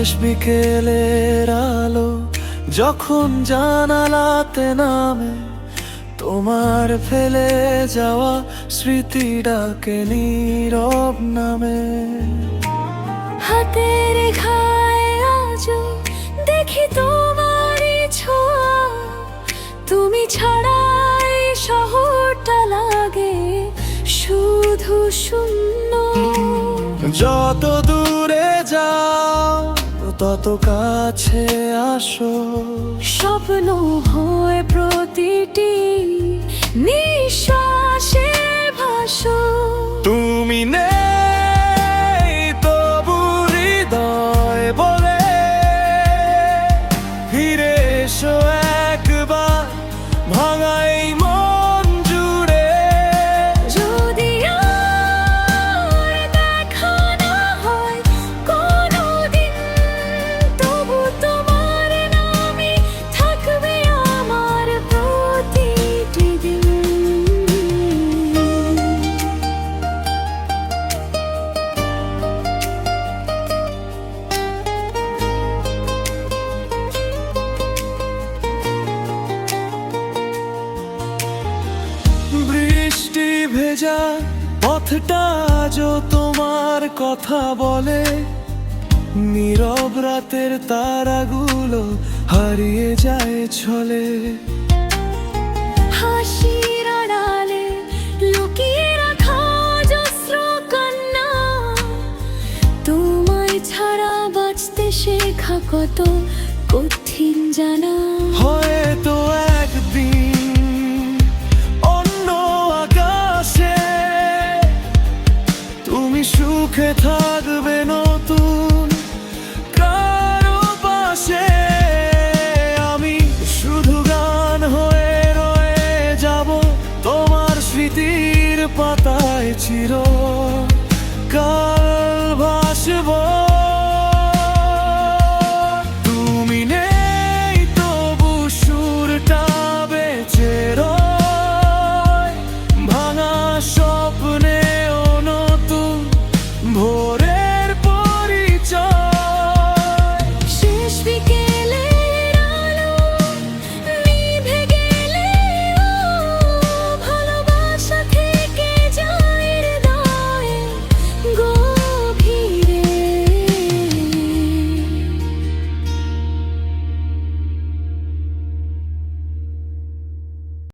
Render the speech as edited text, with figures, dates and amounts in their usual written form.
শেষ বিকেলের আলো যখন জানালাতে নামে, তোমার ফেলে যাওয়া স্মৃতি ডাকে নীরব নামে। হাতের রেখায় আজও দেখি তোমারই ছোঁয়া, তুমি ছাড়া এই শহরটা লাগে শুধু শূন্য। যত দূরে যাও তত কাছে আসো, স্বপ্ন হয় প্রতিটি নিঃশ্বাসে ভাসো। তুমি নেই তবু হৃদয় বলে ফিরে এসো একবার ভাঙাই মন জুড়ে। যদি আর দেখা না হয় কোনোদিন, তবু তোমার নামই থাকবে আমার প্রতিটি দিন। বৃষ্টি ভেজা পথটা আজও তোমার কথা বলে, নীরব রাতের তারাগুলো হারিয়ে যায় ছলে। হাসির আড়ালে লুকিয়ে রাখা অজস্র কান্না, তোমায় ছাড়া বাঁচতে শেখা কত কঠিন জানা। হয়তো একদিন অন্য আকাশে তুমি সুখে থাকবে নতুন কারো পাশে। আমি শুধু গান হয়ে রয়ে যাব তোমার স্মৃতির পাতায় চির